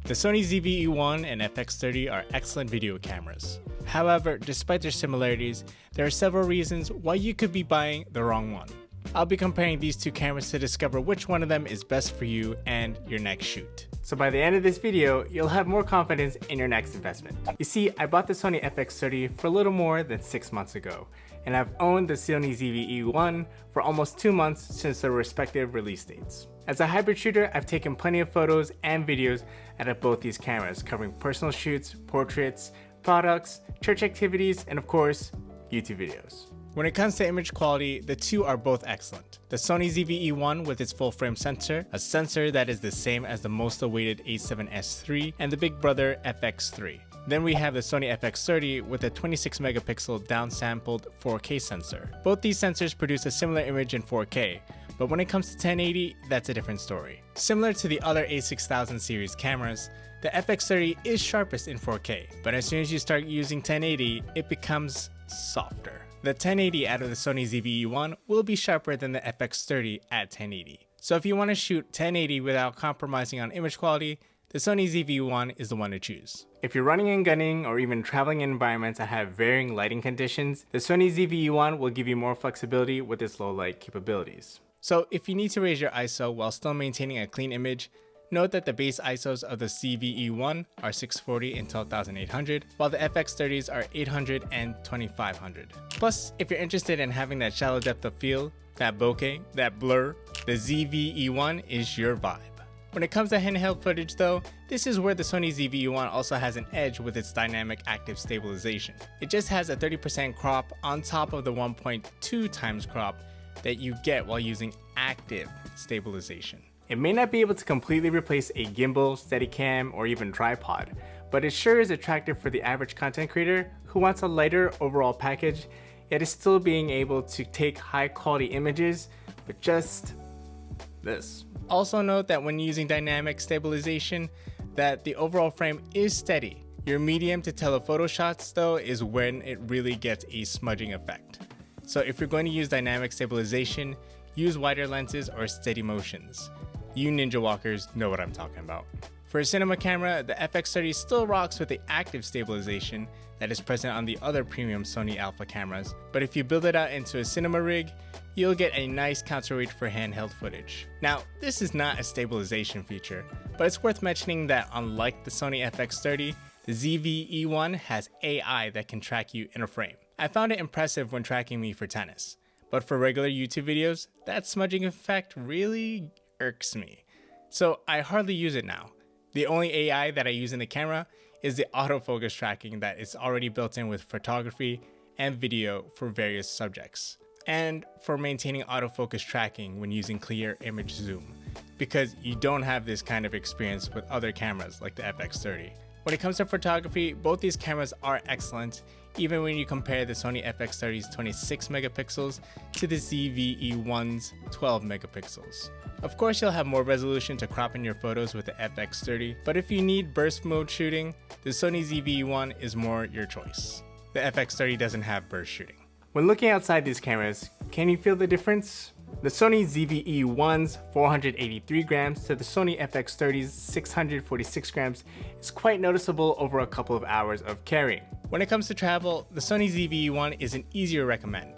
The Sony ZV-E1 and FX30 are excellent video cameras. However, despite their similarities, there are several reasons why you could be buying the wrong one. I'll be comparing these two cameras to discover which one of them is best for you and your next shoot. So by the end of this video, you'll have more confidence in your next investment. You see, I bought the Sony FX30 for a little more than 6 months ago, and I've owned the Sony ZV-E1 for almost 2 months since their respective release dates. As a hybrid shooter, I've taken plenty of photos and videos out of both these cameras, covering personal shoots, portraits, products, church activities, and of course, YouTube videos. When it comes to image quality, the two are both excellent. The Sony ZV-E1 with its full frame sensor, a sensor that is the same as the most awaited A7S III and the big brother FX3. Then we have the Sony FX30 with a 26 megapixel downsampled 4K sensor. Both these sensors produce a similar image in 4K, but when it comes to 1080, that's a different story. Similar to the other A6000 series cameras, the FX30 is sharpest in 4K, but as soon as you start using 1080, it becomes softer. The 1080 out of the Sony ZV-E1 will be sharper than the FX30 at 1080. So if you want to shoot 1080 without compromising on image quality, the Sony ZV-E1 is the one to choose. If you're running and gunning or even traveling in environments that have varying lighting conditions, the Sony ZV-E1 will give you more flexibility with its low light capabilities. So if you need to raise your ISO while still maintaining a clean image, note that the base ISOs of the ZV-E1 are 640 and 12800, while the FX30s are 800 and 2500. Plus, if you're interested in having that shallow depth of field, that bokeh, that blur, the ZV-E1 is your vibe. When it comes to handheld footage though, this is where the Sony ZV-E1 also has an edge with its dynamic active stabilization. It just has a 30% crop on top of the 1.2 times crop that you get while using active stabilization. It may not be able to completely replace a gimbal, Steadicam, or even tripod, but it sure is attractive for the average content creator who wants a lighter overall package, yet is still being able to take high quality images with just this. Also note that when using dynamic stabilization, that the overall frame is steady. Your medium to telephoto shots though is when it really gets a smudging effect. So if you're going to use dynamic stabilization, use wider lenses or steady motions. You ninja walkers know what I'm talking about. For a cinema camera, the FX30 still rocks with the active stabilization that is present on the other premium Sony Alpha cameras, but if you build it out into a cinema rig, you'll get a nice counterweight for handheld footage. Now, this is not a stabilization feature, but it's worth mentioning that unlike the Sony FX30, the ZV-E1 has AI that can track you in a frame. I found it impressive when tracking me for tennis, but for regular YouTube videos, that smudging effect really irks me. So I hardly use it now. The only AI that I use in the camera is the autofocus tracking that is already built in with photography and video for various subjects, and for maintaining autofocus tracking when using clear image zoom, because you don't have this kind of experience with other cameras like the FX30. When it comes to photography, both these cameras are excellent, even when you compare the Sony FX30's 26 megapixels to the ZV-E1's 12 megapixels. Of course, you'll have more resolution to crop in your photos with the FX30, but if you need burst mode shooting, the Sony ZV-E1 is more your choice. The FX30 doesn't have burst shooting. When looking outside these cameras, can you feel the difference? The Sony ZV-E1's 483 grams to the Sony FX30's 646 grams is quite noticeable over a couple of hours of carrying. When it comes to travel, the Sony ZV-E1 is an easier recommend.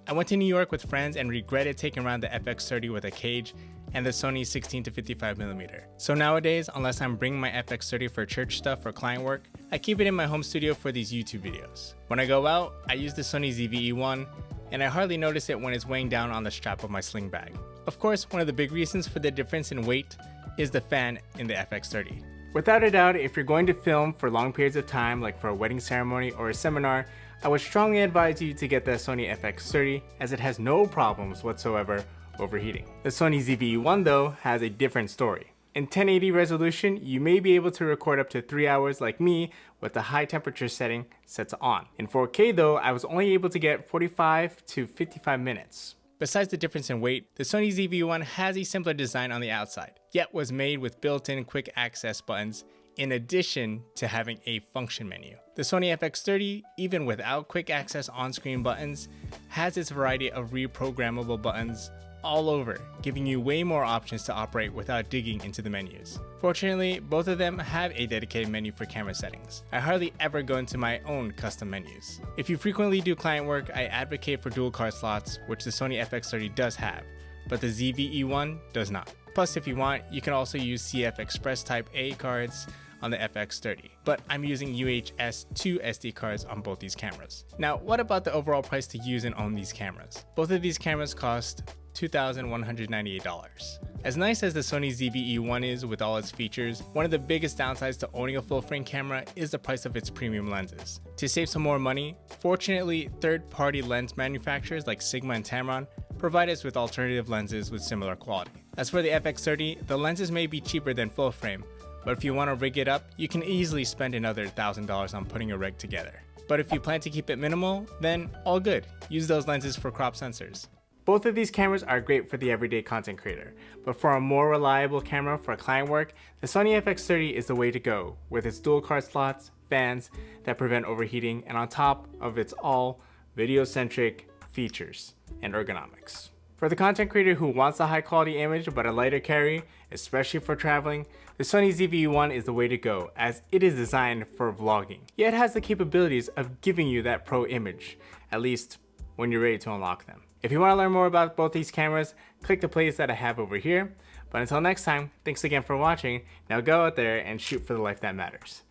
I went to New York with friends and regretted taking around the FX30 with a cage and the Sony 16 to 55mm. So nowadays, unless I'm bringing my FX30 for church stuff or client work, I keep it in my home studio for these YouTube videos. When I go out, I use the Sony ZV-E1, and I hardly notice it when it's weighing down on the strap of my sling bag. Of course, one of the big reasons for the difference in weight is the fan in the FX30. Without a doubt, if you're going to film for long periods of time, like for a wedding ceremony or a seminar, I would strongly advise you to get the Sony FX30, as it has no problems whatsoever overheating. The Sony ZV-E1 though has a different story. In 1080 resolution, you may be able to record up to 3 hours like me with the high temperature setting set to on. In 4K though, I was only able to get 45 to 55 minutes. Besides the difference in weight, the Sony ZV-E1 has a simpler design on the outside, yet was made with built-in quick access buttons in addition to having a function menu. The Sony FX30, even without quick access on-screen buttons, has its variety of reprogrammable buttons all over, giving you way more options to operate without digging into the menus. Fortunately, both of them have a dedicated menu for camera settings. I hardly ever go into my own custom menus. If you frequently do client work, I advocate for dual card slots, which the Sony FX30 does have, but the ZV-E1 does not. Plus, if you want, you can also use CF Express Type A cards on the FX30, but I'm using UHS-2 SD cards on both these cameras. Now, what about the overall price to use and own these cameras? Both of these cameras cost $2,198. As nice as the Sony ZV-E1 is with all its features, one of the biggest downsides to owning a full-frame camera is the price of its premium lenses. To save some more money, fortunately, third-party lens manufacturers like Sigma and Tamron provide us with alternative lenses with similar quality. As for the FX30, the lenses may be cheaper than full-frame, but if you want to rig it up, you can easily spend another $1,000 on putting a rig together. But if you plan to keep it minimal, then all good. Use those lenses for crop sensors. Both of these cameras are great for the everyday content creator, but for a more reliable camera for client work, the Sony FX30 is the way to go, with its dual card slots, fans that prevent overheating, and on top of its all video-centric features and ergonomics. For the content creator who wants a high quality image but a lighter carry, especially for traveling, the Sony ZV-E1 is the way to go, as it is designed for vlogging. Yet it has the capabilities of giving you that pro image, at least when you're ready to unlock them. If you want to learn more about both these cameras, click the playlist that I have over here. But until next time, thanks again for watching. Now go out there and shoot for the life that matters.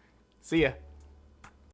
See ya!